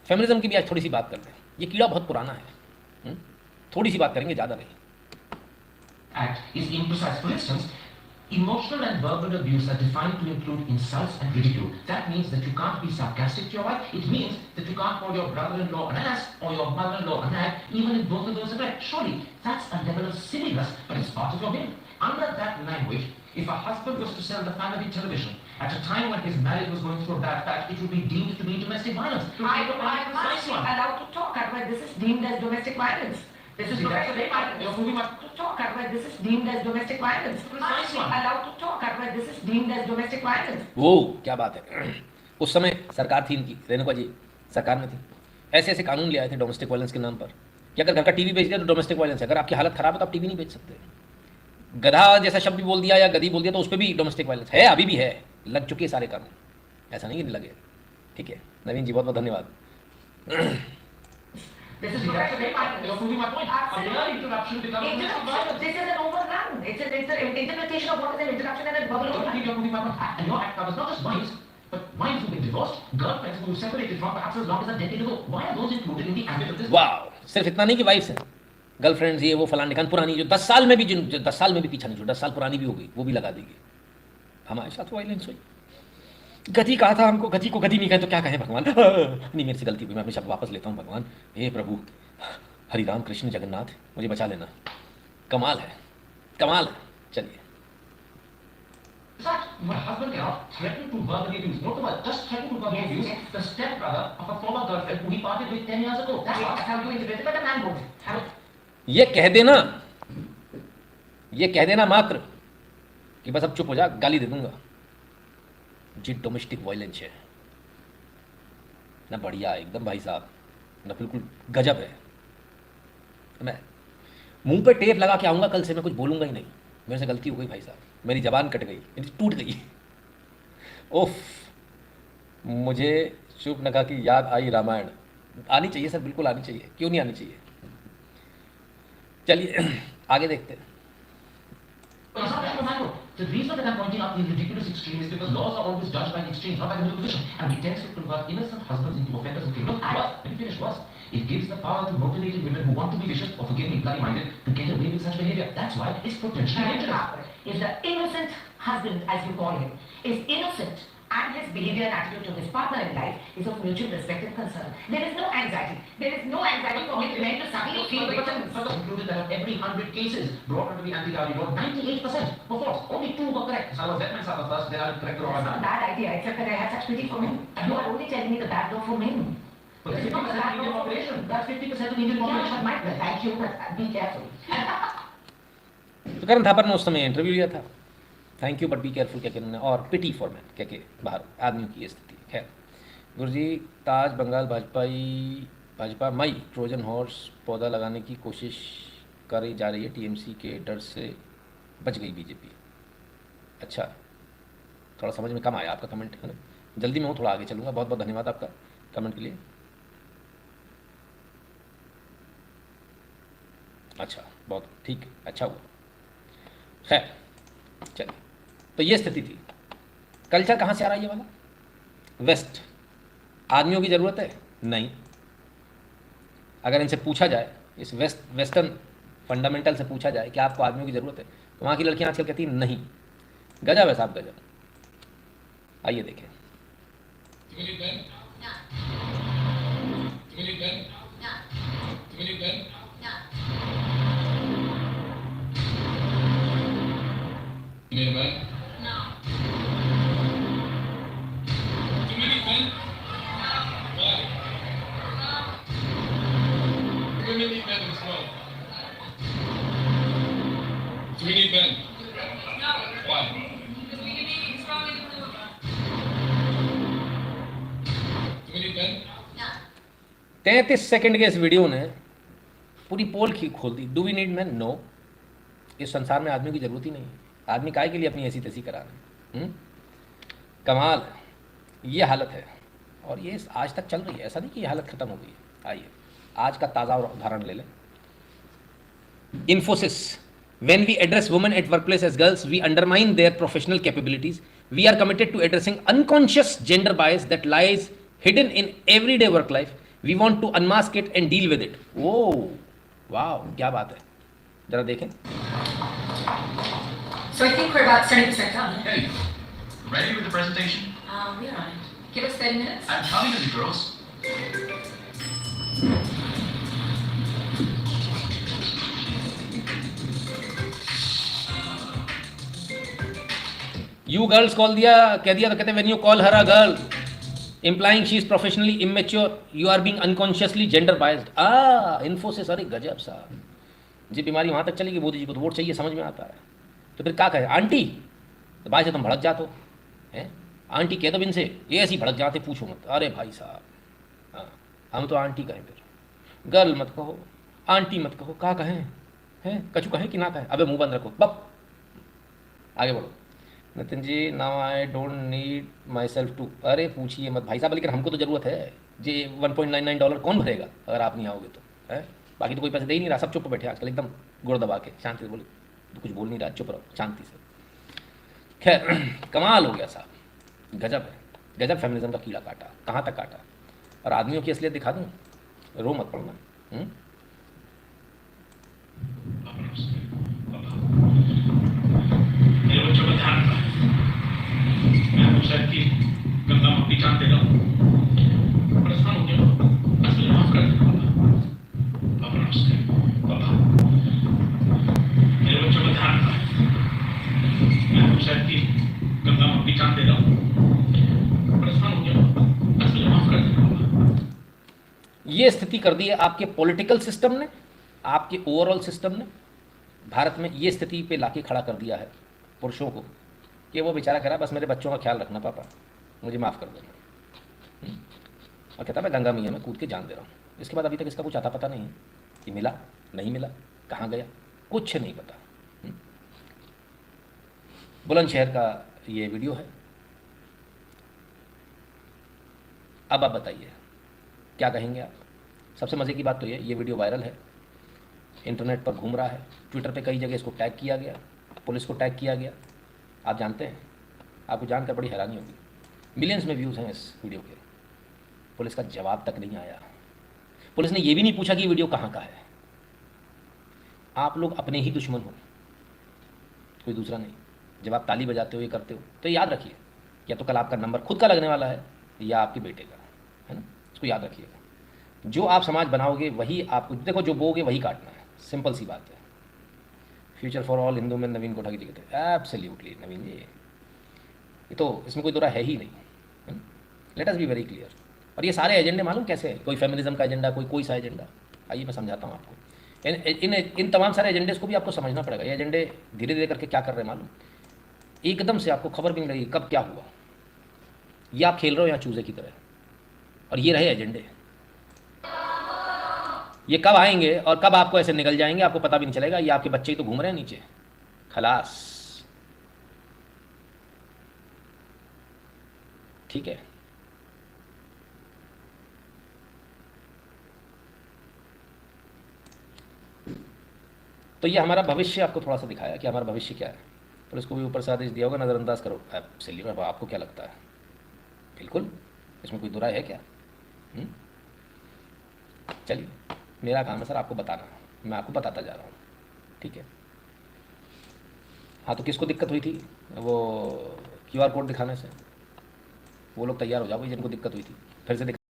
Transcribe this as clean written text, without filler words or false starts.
Feminism की भी आज थोड़ी सी बात करते हैं, ये कीड़ा बहुत पुराना है। थोड़ी सी बात करेंगे, ज़्यादा नहीं। Act is imprecise. For instance, emotional and verbal abuse are defined to include insults and ridicule. That means that you can't be sarcastic to your wife. It means that you can't call your brother-in-law an ass or your mother-in-law a nag, even if both of those are correct. Surely, that's a level of silliness, but it's part of your game. Under that language, if a husband was to sell the family television at a time when his marriage was going through a bad patch, it would be deemed to be domestic violence. I must be allowed to talk, otherwise this is deemed as domestic violence. This is domestic violence. You're moving up to talk, otherwise this is deemed as domestic violence. Must be allowed to talk, otherwise this is deemed as domestic violence. वो क्या बात है, उस समय सरकार थी इनकी, रेणुका जी सरकार में थी, ऐसे ऐसे कानून ले आए थे डोमेस्टिक वायलेंस के नाम पर कि अगर घर का टीवी बेच दिया तो डोमेस्टिक वायलेंस है, अगर आपकी हालत खराब है तो आप टीवी नहीं बेच सकते। गधा जैसा शब्द भी बोल दिया या गधी बोल दिया तो उस पर भी डोमेस्टिक वायलेंस है, अभी भी है, लग चुके सारे कानून, ऐसा नहीं कि नहीं लगे। ठीक है नवीन जी, बहुत बहुत धन्यवाद। This is exactly right. You're proving my point. A mere interruption becomes domestic violence. This is an overrun. It's an interpretation of what is an interruption and a verbal Don't overrun. think you're proving my point. And your act covers not just wives, but wives who've been divorced, girlfriends who you've separated from perhaps as long as a decade ago. Why are those included in the ambit of this? वाह, सिर्फ इतना नहीं कि wives हैं, girlfriends ये वो फलान निकान पुरानी जो 10 साल में भी, जो 10 साल में भी पीछा नहीं छोड़ा, 10 साल पुरानी भी हो गई, वो भी लगा देगी। हमारे साथ वायलेंस हुई, गति कहा था हमको, गति को गति नहीं कहे तो क्या कहें भगवान। नहीं मेरे से गलती हुई, मैं अपने शब्द वापस लेता हूँ भगवान। हे प्रभु हरिराम कृष्ण जगन्नाथ, मुझे बचा लेना। कमाल है, कमाल है। चलिए Fact, my husband cannot threaten to verbally abuse. Note the word, just threaten to verbally abuse the stepbrother of a former girlfriend who he parted with 10 years ago. That's how you interpret it, but a man won't. ये कह देना मात्र कि बस अब चुप हो जा, गाली दे दूंगा, जी डोमेस्टिक वायलेंस है ना, बढ़िया एकदम भाई साहब ना, बिल्कुल गजब है। मैं मुंह पे टेप लगा के आऊँगा, कल से मैं कुछ बोलूँगा ही नहीं, मेरे से गलती हो गई भाई साहब, मेरी ज़बान कट गई, मेरी टूट गई। ओफ, मुझे शुभ नगा की याद आई रामायण। आनी चाहिए सर, बिल्कुल आनी चाहिए, क्यों नहीं आनी चाहिए। चलिए आगे देखते हैं। The reason that I'm pointing out these ridiculous extremes is because laws are always judged by the extremes, not by the middle position. And we tend to convert innocent husbands into offenders and criminals. Worse, let me finish worse. It gives the power to motivated women who want to be vicious or forgive me, bloody-minded, to get away with such behavior. That's why it's potentially dangerous. If the innocent husband, as you call him, is innocent and his behavior and attitude to his partner in life is of mutual respect and concern, there is no anxiety. There is no anxiety for men to suddenly feel victims. But concluded that of every 100 cases brought under the anti-dowry law, 98% were false. Only 2 were correct. So I was that man first, then I will correct the wrong It's not a bad idea, except that I have such pity for men. And you are only telling me the bad law for men. But that's 50% of the Indian population. That's 50% of the Indian population. Yeah, thank you, but be careful. तो करण थापर ने उस समय interview लिया था, thank you but be careful कह के उन्होंने, और पिटी फॉर मैन कह के बाहर आदमियों की ये स्थिति। खैर गुरुजी, ताज बंगाल भाजपा मई ट्रोजन हॉर्स पौधा लगाने की कोशिश करी जा रही है, टीएमसी के डर से बच गई बीजेपी। अच्छा, थोड़ा समझ में कम आया आपका कमेंट, है ना, जल्दी मैं हूँ, थोड़ा आगे चलूँगा। बहुत बहुत धन्यवाद आपका कमेंट के लिए। अच्छा, बहुत ठीक, अच्छा हुआ। खैर चलिए, तो ये स्थिति थी। कल्चर कहाँ से आ रहा है ये वाला? वेस्ट। आदमियों की ज़रूरत है? नहीं। अगर इनसे पूछा जाए, इस वेस्टर्न फंडामेंटल से पूछा जाए कि आपको आदमियों की ज़रूरत है, तो वहाँ की लड़कियाँ आजकल कहती हैं नहीं। गजब है साहब, गजब। आइए देखें। तैंतीस सेकंड के इस वीडियो ने पूरी पोल खोल दी। Do we need man? No. इस संसार में आदमी की जरूरत ही नहीं है। आदमी काहे के लिए अपनी ऐसी तैसी करा रहे हैं? कमाल है, ये हालत है, और ये आज तक चल रही है। ऐसा नहीं कि ये हालत खत्म हो गई है। आइए आज का ताज़ा उदाहरण ले लें। Infosys, when we address women at workplace as girls, we undermine their professional capabilities. We are committed to addressing unconscious gender bias that lies hidden in everyday work life. We want to unmask it and deal with it. ओ वाह, क्या बात है, जरा देखें। So I think we're about 70% done. Hey, ready with the presentation? We are on it. Give us 30 minutes. I'm counting on you, girls. You girls call दिया, कह दिया तो कहते when you call her a girl implying she is professionally immature, you are being unconsciously gender biased। Infosys, अरे गजब साहब, जी बीमारी वहाँ तक चलेगी, मोदी जी को तो वोट चाहिए, समझ में आता है। तो फिर क्या कहे, आंटी तो भाई से तुम भड़क जाते हो हैं, आंटी कह दो इनसे, ये ऐसी भड़क जाते, पूछो मत। अरे भाई साहब, हाँ हम तो आंटी कहें, फिर गर्ल मत कहो, आंटी मत कहो, क्या कहें हैं, कछु कहें कि ना कहें, अबे मुंह बंद रखो, बप आगे बढ़ो। Nitin ji, now I don't need myself to, अरे पूछिए मत भाई साहब, लेकिन हमको तो ज़रूरत है जी। $1.99 कौन भरेगा अगर आप नहीं आओगे तो, है बाकी तो कोई पैसे दे ही नहीं रहा, सब चुप बैठे आजकल एकदम गुड़ दबा के, शांति से बोले तो कुछ बोल नहीं रहा, चुप रहो शांति से। खैर कमाल हो गया साहब, गजब है, गजब फेमिनिज्म का कीड़ा काटा, कहाँ तक काटा। और आदमियों की असलियत दिखा दूँ, रो मत पड़ना। मेरे बच्चों का ध्यान रखना। मैं तो शायद कि गंगा मट्टी जानते रहो, परेशान हो गया, बस मुझे माफ कर देना पापा। नमस्ते पापा। मेरे बच्चों का ध्यान रखना। मैं तो शायद कि गंगा मट्टी जानते रहो, परेशान हो गया, बस मुझे माफ कर देना पापा। ये स्थिति कर दी है आपके पॉलिटिकल सिस्टम ने, आपके ओवरऑल सिस्टम ने भारत में ये स्थिति पे लाके खड़ा कर दिया है पुरुषों को, कि वो बेचारा कह रहा बस मेरे बच्चों का ख्याल रखना पापा, मुझे माफ़ कर देना। और कहता मैं गंगा मैया में कूद के जान दे रहा हूँ। इसके बाद अभी तक इसका कुछ आता पता नहीं है कि मिला नहीं मिला, कहाँ गया, कुछ नहीं पता। बुलंदशहर का ये वीडियो है। अब आप बताइए क्या कहेंगे आप। सबसे मज़े की बात तो ये वीडियो वायरल है, इंटरनेट पर घूम रहा है, ट्विटर पे कई जगह इसको टैग किया गया, पुलिस को टैग किया गया। आप जानते हैं, आपको जानकर बड़ी हैरानी होगी, मिलियंस में व्यूज़ हैं इस वीडियो के। पुलिस का जवाब तक नहीं आया, पुलिस ने ये भी नहीं पूछा कि ये वीडियो कहाँ का है। आप लोग अपने ही दुश्मन हो, कोई दूसरा नहीं। जब आप ताली बजाते हो, ये करते हो, तो याद रखिए या तो कल आपका नंबर खुद का लगने वाला है या आपके बेटे का, है ना, इसको याद रखिएगा। जो आप समाज बनाओगे वही आपको, देखो जो बोगे वही काटना है, सिंपल सी बात है। फ्यूचर फॉर ऑल हिंदू में नवीन कोठा की टिकट है, एब्सोल्युटली नवीन जी, ये तो इसमें कोई दौरा है ही नहीं। Let us be very clear. और ये सारे एजेंडे मालूम कैसे है, कोई फेमिनिज्म का एजेंडा, कोई सा एजेंडा, आइए मैं समझाता हूँ आपको। इन तमाम सारे एजेंडेस को भी आपको समझना पड़ेगा। ये एजेंडे धीरे धीरे करके क्या कर रहे हैं मालूम, एकदम से आपको खबर भी नहीं लगेगी कब क्या हुआ। ये आप खेल रहे हो यहाँ चूजे की तरह, और ये रहे एजेंडे। ये कब आएंगे और कब आपको ऐसे निकल जाएंगे आपको पता भी नहीं चलेगा। ये आपके बच्चे ही तो घूम रहे हैं नीचे, खलास, ठीक है। तो ये हमारा भविष्य आपको थोड़ा सा दिखाया कि हमारा भविष्य क्या है। पर इसको भी ऊपर से आदेश दिया होगा नज़रअंदाज करो, एब्सोल्युटली। आपको क्या लगता है, बिल्कुल इसमें कोई दुराई है क्या? चलिए, मेरा काम है सर आपको बताना, मैं आपको बताता जा रहा हूँ, ठीक है। हाँ, तो किसको दिक्कत हुई थी वो QR कोड दिखाने से? वो लोग तैयार हो जाओ जिनको दिक्कत हुई थी, फिर से